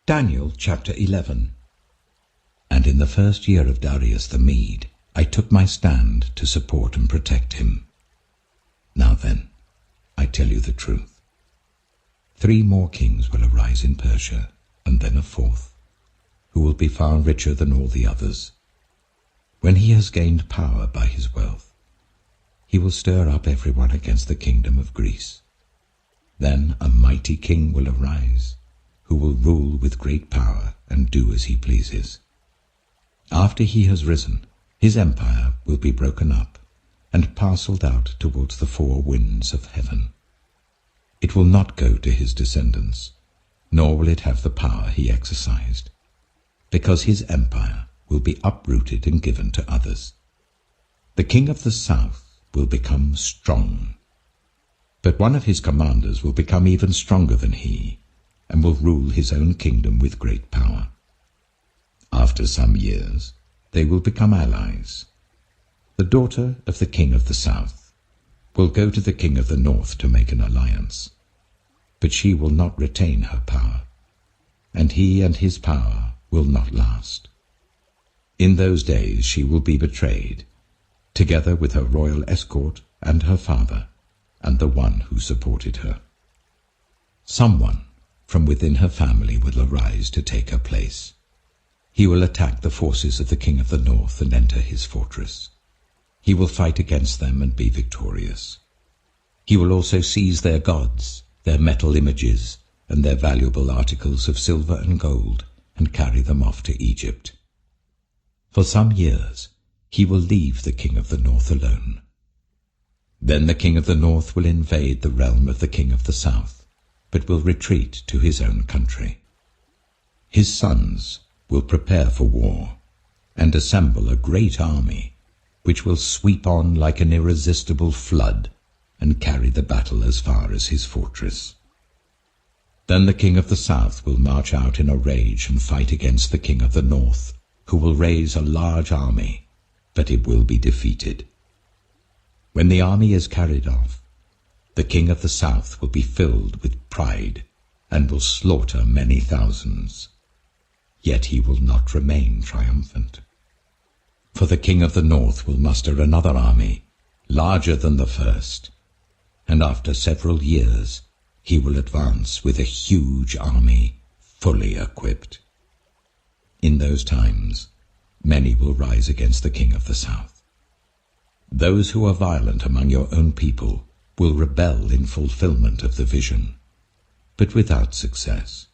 Daniel chapter 11. And in the first year of Darius the Mede, I took my stand to support and protect him. Now then, I tell you the truth. 3 more kings will arise in Persia, and then a 4th, who will be far richer than all the others. When he has gained power by his wealth, he will stir up everyone against the kingdom of Greece. Then a mighty king will arise, who will rule with great power and do as he pleases. After he has risen, his empire will be broken up and parcelled out towards the 4 winds of heaven. It will not go to his descendants, nor will it have the power he exercised, because his empire will be uprooted and given to others. The king of the south will become strong, but one of his commanders will become even stronger than he, and will rule his own kingdom with great power. After some years, they will become allies. The daughter of the king of the south will go to the king of the north to make an alliance, but she will not retain her power, and he and his power will not last. In those days she will be betrayed, together with her royal escort and her father, and the one who supported her. Someone from within her family will arise to take her place. He will attack the forces of the king of the north and enter his fortress. He will fight against them and be victorious. He will also seize their gods, their metal images, and their valuable articles of silver and gold, and carry them off to Egypt. For some years he will leave the king of the north alone. Then the king of the north will invade the realm of the king of the south, but will retreat to his own country. His sons will prepare for war, and assemble a great army, which will sweep on like an irresistible flood, and carry the battle as far as his fortress. Then the king of the south will march out in a rage and fight against the king of the north, who will raise a large army, but it will be defeated. When the army is carried off, the king of the south will be filled with pride, and will slaughter many thousands. Yet he will not remain triumphant. For the king of the north will muster another army, larger than the first, and after several years he will advance with a huge army, fully equipped. In those times many will rise against the king of the south. Those who are violent among your own people will rebel in fulfillment of the vision, but without success.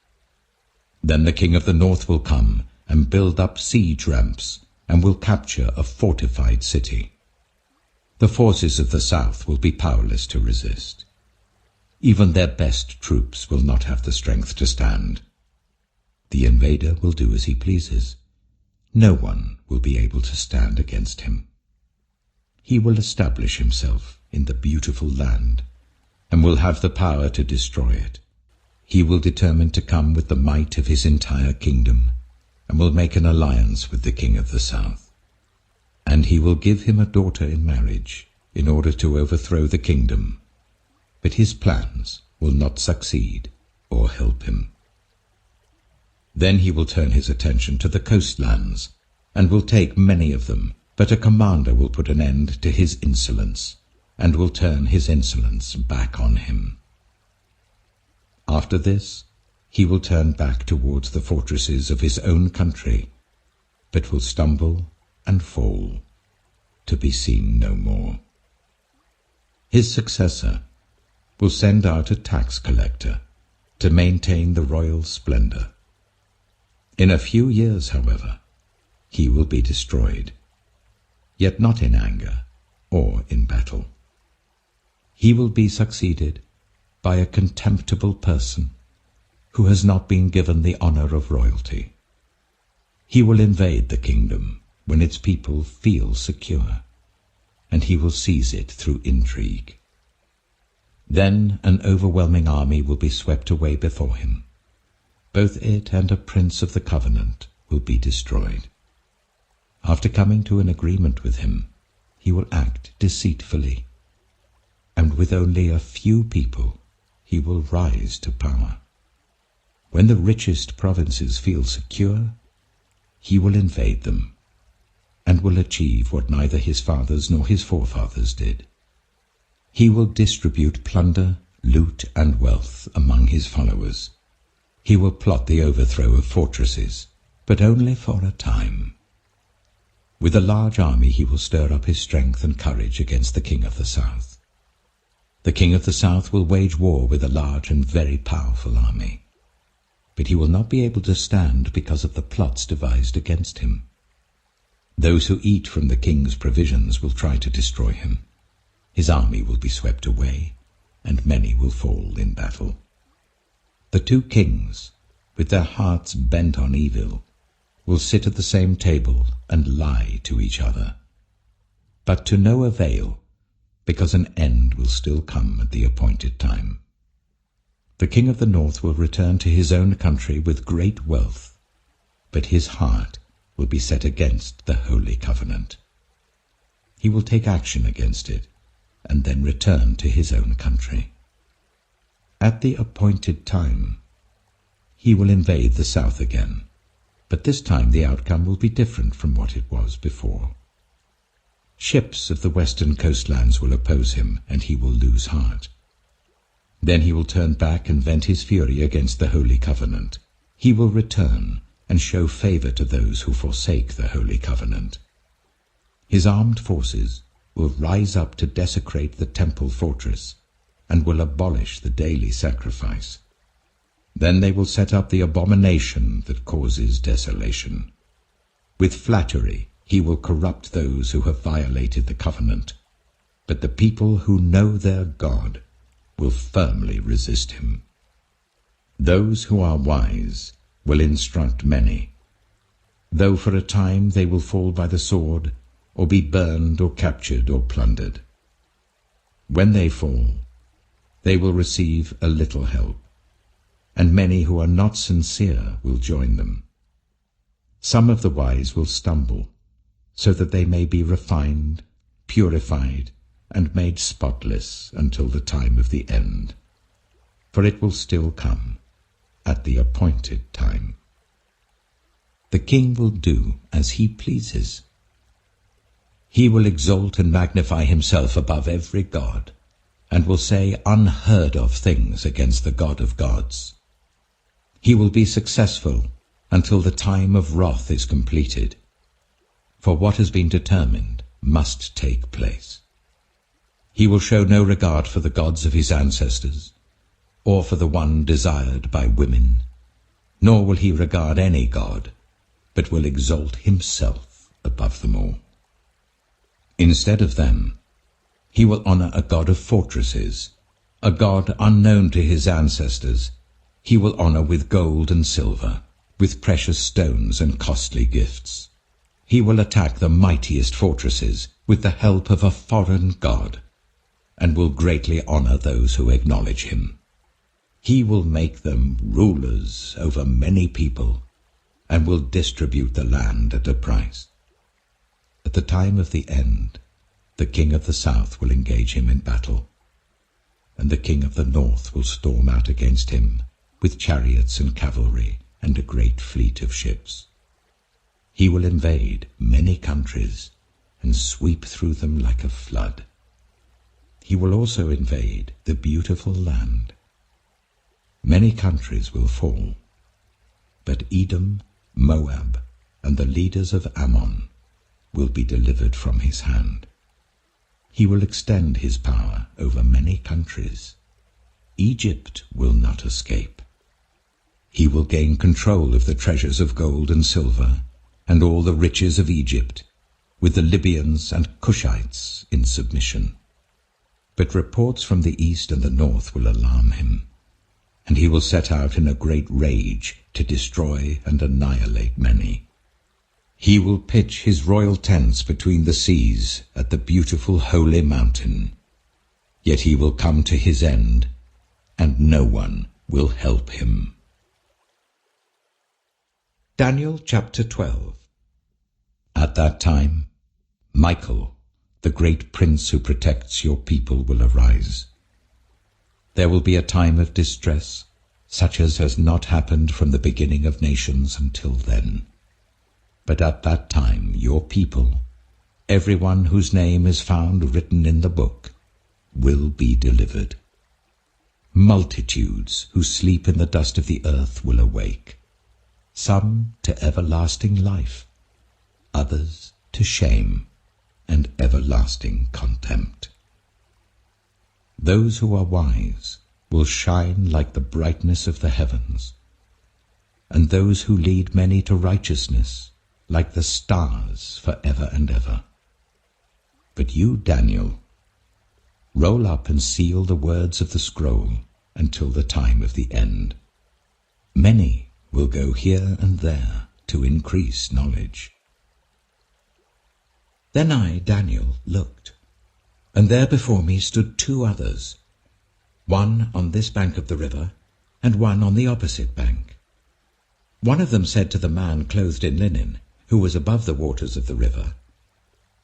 Then the king of the north will come and build up siege ramps, and will capture a fortified city. The forces of the south will be powerless to resist. Even their best troops will not have the strength to stand. The invader will do as he pleases. No one will be able to stand against him. He will establish himself in the beautiful land, and will have the power to destroy it. He will determine to come with the might of his entire kingdom, and will make an alliance with the king of the south. And he will give him a daughter in marriage, in order to overthrow the kingdom. But his plans will not succeed or help him. Then he will turn his attention to the coastlands, and will take many of them, but a commander will put an end to his insolence, and will turn his insolence back on him. After this, he will turn back towards the fortresses of his own country, but will stumble and fall, to be seen no more. His successor will send out a tax collector to maintain the royal splendor. In a few years, however, he will be destroyed, yet not in anger or in battle. He will be succeeded by a contemptible person who has not been given the honor of royalty. He will invade the kingdom when its people feel secure, and he will seize it through intrigue. Then an overwhelming army will be swept away before him. Both it and a prince of the covenant will be destroyed. After coming to an agreement with him, he will act deceitfully, and with only a few people he will rise to power. When the richest provinces feel secure, he will invade them, and will achieve what neither his fathers nor his forefathers did. He will distribute plunder, loot, and wealth among his followers. He will plot the overthrow of fortresses, but only for a time. With a large army he will stir up his strength and courage against the king of the south. The king of the south will wage war with a large and very powerful army. But he will not be able to stand because of the plots devised against him. Those who eat from the king's provisions will try to destroy him. His army will be swept away, and many will fall in battle. The two kings, with their hearts bent on evil, will sit at the same table and lie to each other, but to no avail, because an end will still come at the appointed time. The king of the north will return to his own country with great wealth, but his heart will be set against the holy covenant. He will take action against it, and then return to his own country. At the appointed time, he will invade the south again, but this time the outcome will be different from what it was before. Ships of the western coastlands will oppose him, and he will lose heart. Then he will turn back and vent his fury against the holy covenant. He will return and show favor to those who forsake the holy covenant. His armed forces will rise up to desecrate the temple fortress and will abolish the daily sacrifice. Then they will set up the abomination that causes desolation. With flattery he will corrupt those who have violated the covenant, but the people who know their God will firmly resist him. Those who are wise will instruct many, though for a time they will fall by the sword, or be burned or captured or plundered. When they fall, they will receive a little help, and many who are not sincere will join them. Some of the wise will stumble, so that they may be refined, purified, and made spotless until the time of the end. For it will still come at the appointed time. The king will do as he pleases. He will exalt and magnify himself above every god, and will say unheard of things against the God of gods. He will be successful until the time of wrath is completed, for what has been determined must take place. He will show no regard for the gods of his ancestors, or for the one desired by women, nor will he regard any god, but will exalt himself above them all. Instead of them, he will honor a god of fortresses, a god unknown to his ancestors. He will honor with gold and silver, with precious stones and costly gifts. He will attack the mightiest fortresses with the help of a foreign god, and will greatly honor those who acknowledge him. He will make them rulers over many people, and will distribute the land at a price. At the time of the end, the king of the south will engage him in battle, and the king of the north will storm out against him with chariots and cavalry and a great fleet of ships. He will invade many countries and sweep through them like a flood. He will also invade the beautiful land. Many countries will fall, but Edom, Moab, and the leaders of Ammon will be delivered from his hand. He will extend his power over many countries. Egypt will not escape. He will gain control of the treasures of gold and silver and all the riches of Egypt, with the Libyans and Cushites in submission. But reports from the east and the north will alarm him, and he will set out in a great rage to destroy and annihilate many. He will pitch his royal tents between the seas at the beautiful holy mountain. Yet he will come to his end, and no one will help him. Daniel chapter 12. At that time, Michael, the great prince who protects your people, will arise. There will be a time of distress, such as has not happened from the beginning of nations until then. But at that time your people, everyone whose name is found written in the book, will be delivered. Multitudes who sleep in the dust of the earth will awake, some to everlasting life, others to shame and everlasting contempt. Those who are wise will shine like the brightness of the heavens, and those who lead many to righteousness like the stars forever and ever. But you, Daniel, roll up and seal the words of the scroll until the time of the end. Many will go here and there to increase knowledge. Then I, Daniel, looked, and there before me stood two others, one on this bank of the river, and one on the opposite bank. One of them said to the man clothed in linen, who was above the waters of the river,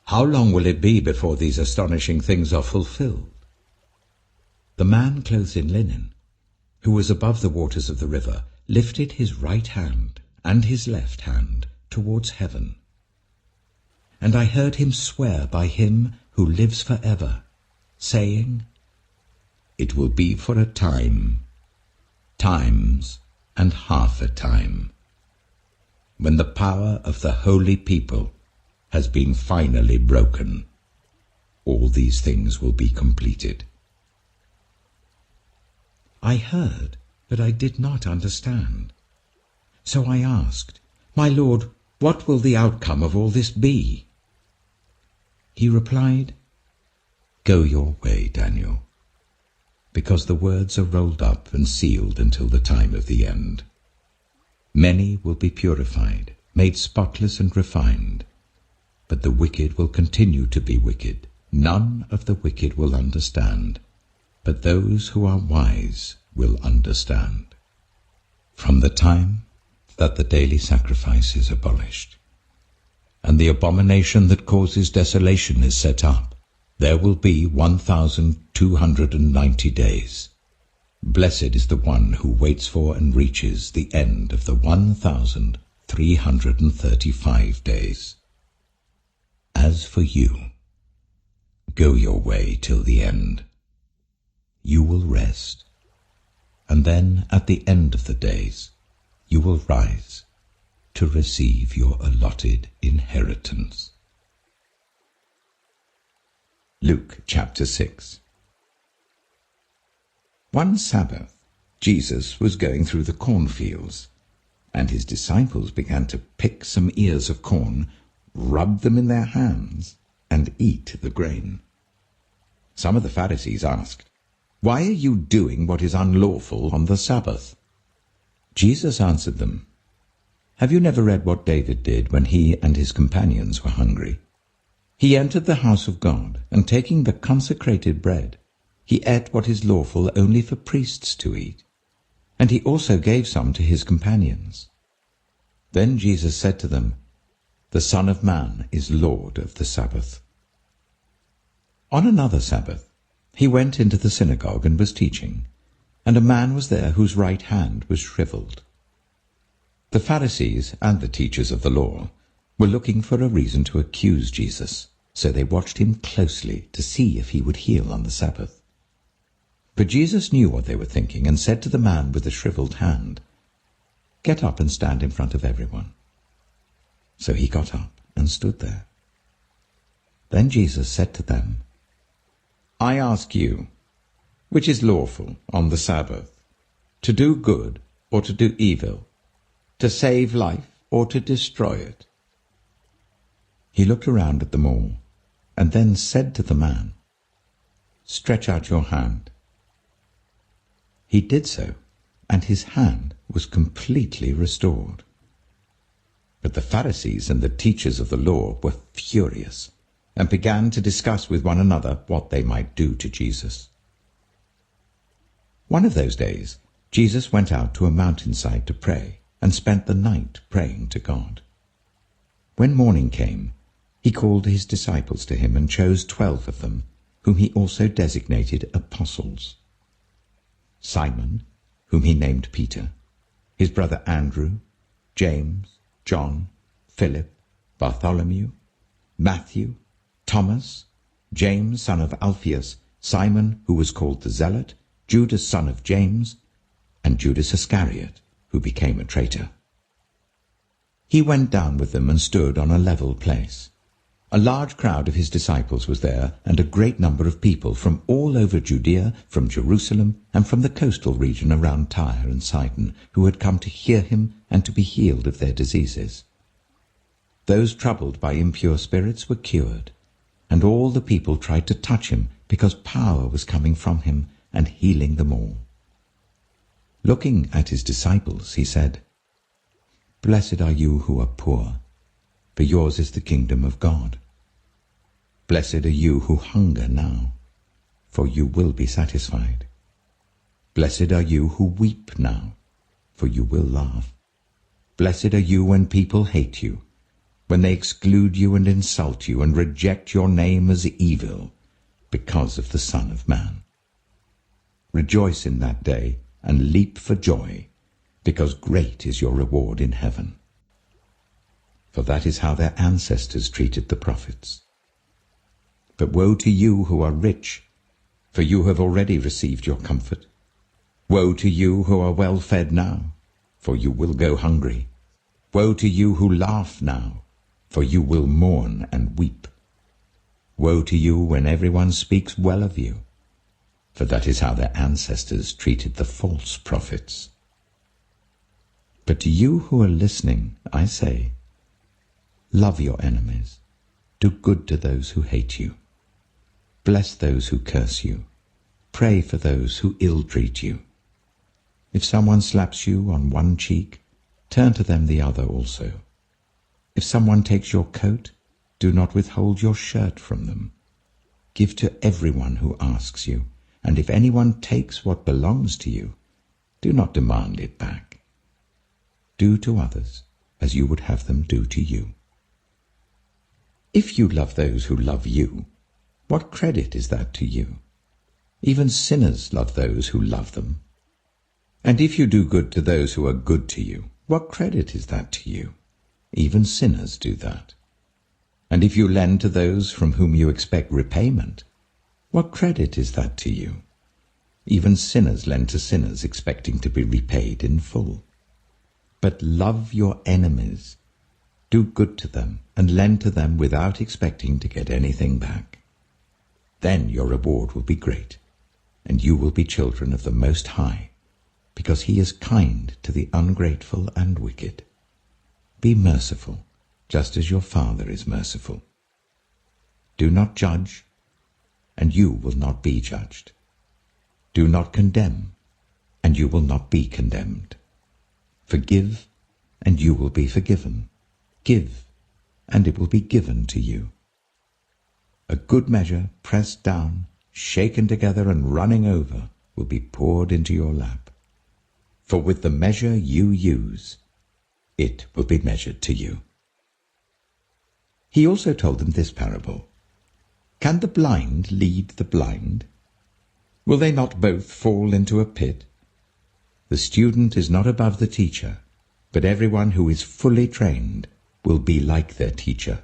"How long will it be before these astonishing things are fulfilled?" The man clothed in linen, who was above the waters of the river, lifted his right hand and his left hand towards heaven. And I heard him swear by him who lives forever, saying, "It will be for a time, times and half a time, when the power of the holy people has been finally broken. All these things will be completed." I heard, but I did not understand. So I asked, "My Lord, what will the outcome of all this be?" He replied, "Go your way, Daniel, because the words are rolled up and sealed until the time of the end. Many will be purified, made spotless and refined, but the wicked will continue to be wicked. None of the wicked will understand, but those who are wise will understand. From the time that the daily sacrifice is abolished, and the abomination that causes desolation is set up, there will be 1,290 days. Blessed is the one who waits for and reaches the end of the 1,335 days. As for you, go your way till the end. You will rest, and then at the end of the days you will rise to receive your allotted inheritance. Luke chapter 6. One Sabbath, Jesus was going through the cornfields, and his disciples began to pick some ears of corn, rub them in their hands, and eat the grain. Some of the Pharisees asked, "Why are you doing what is unlawful on the Sabbath?" Jesus answered them, "Have you never read what David did when he and his companions were hungry? He entered the house of God, and taking the consecrated bread, he ate what is lawful only for priests to eat, and he also gave some to his companions. Then Jesus said to them, 'The Son of Man is Lord of the Sabbath.'" On another Sabbath, he went into the synagogue and was teaching, and a man was there whose right hand was shriveled. The Pharisees and the teachers of the law were looking for a reason to accuse Jesus, so they watched him closely to see if he would heal on the Sabbath. But Jesus knew what they were thinking and said to the man with the shriveled hand, "Get up and stand in front of everyone." So he got up and stood there. Then Jesus said to them, "I ask you, which is lawful on the Sabbath, to do good or to do evil, to save life or to destroy it?" He looked around at them all, and then said to the man, "Stretch out your hand." He did so, and his hand was completely restored. But the Pharisees and the teachers of the law were furious, and began to discuss with one another what they might do to Jesus. One of those days, Jesus went out to a mountainside to pray, and spent the night praying to God. When morning came, he called his disciples to him and chose 12 of them, whom he also designated apostles: Simon, whom he named Peter, his brother Andrew, James, John, Philip, Bartholomew, Matthew, Thomas, James son of Alphaeus, Simon, who was called the Zealot, Judas son of James, and Judas Iscariot, who became a traitor. He went down with them and stood on a level place. A large crowd of his disciples was there, and a great number of people from all over Judea, from Jerusalem, and from the coastal region around Tyre and Sidon, who had come to hear him and to be healed of their diseases. Those troubled by impure spirits were cured, and all the people tried to touch him, because power was coming from him and healing them all. Looking at his disciples, he said, "Blessed are you who are poor, for yours is the kingdom of God. Blessed are you who hunger now, for you will be satisfied. Blessed are you who weep now, for you will laugh. Blessed are you when people hate you, when they exclude you and insult you and reject your name as evil because of the Son of Man. Rejoice in that day and leap for joy, because great is your reward in heaven. For that is how their ancestors treated the prophets. But woe to you who are rich, for you have already received your comfort. Woe to you who are well fed now, for you will go hungry. Woe to you who laugh now, for you will mourn and weep. Woe to you when everyone speaks well of you, for that is how their ancestors treated the false prophets. But to you who are listening, I say, love your enemies, do good to those who hate you, bless those who curse you, pray for those who ill-treat you. If someone slaps you on one cheek, turn to them the other also. If someone takes your coat, do not withhold your shirt from them. Give to everyone who asks you, and if anyone takes what belongs to you, do not demand it back. Do to others as you would have them do to you. If you love those who love you, what credit is that to you? Even sinners love those who love them. And if you do good to those who are good to you, what credit is that to you? Even sinners do that. And if you lend to those from whom you expect repayment, what credit is that to you? Even sinners lend to sinners expecting to be repaid in full. But love your enemies, do good to them, and lend to them without expecting to get anything back. Then your reward will be great, and you will be children of the Most High, because he is kind to the ungrateful and wicked. Be merciful, just as your Father is merciful. Do not judge, and you will not be judged. Do not condemn, and you will not be condemned. Forgive, and you will be forgiven. Give, and it will be given to you. A good measure, pressed down, shaken together, and running over, will be poured into your lap. For with the measure you use, it will be measured to you. He also told them this parable. Can the blind lead the blind? Will they not both fall into a pit? The student is not above the teacher, but everyone who is fully trained will be like their teacher.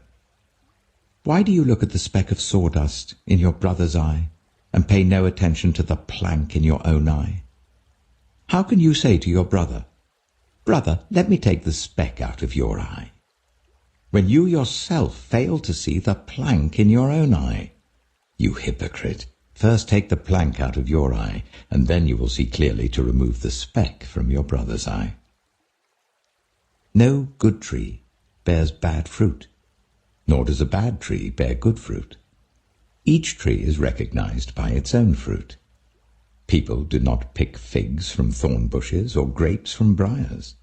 Why do you look at the speck of sawdust in your brother's eye and pay no attention to the plank in your own eye? How can you say to your brother, "Brother, let me take the speck out of your eye," when you yourself fail to see the plank in your own eye? You hypocrite! First take the plank out of your eye, and then you will see clearly to remove the speck from your brother's eye. No good tree bears bad fruit, nor does a bad tree bear good fruit. Each tree is recognized by its own fruit. People do not pick figs from thorn bushes or grapes from briars.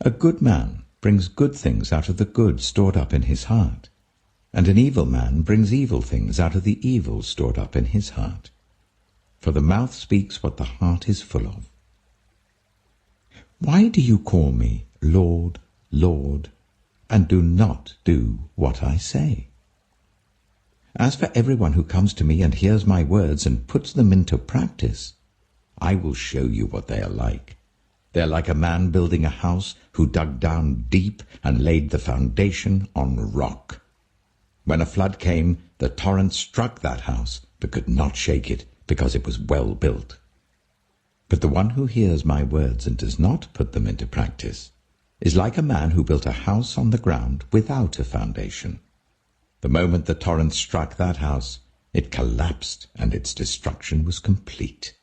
A good man brings good things out of the good stored up in his heart, and an evil man brings evil things out of the evil stored up in his heart. For the mouth speaks what the heart is full of. Why do you call me Lord, Lord, and do not do what I say? As for everyone who comes to me and hears my words and puts them into practice, I will show you what they are like. They are like a man building a house who dug down deep and laid the foundation on rock. When a flood came, the torrent struck that house, but could not shake it, because it was well built. But the one who hears my words and does not put them into practice is like a man who built a house on the ground without a foundation. The moment the torrent struck that house, it collapsed, and its destruction was complete.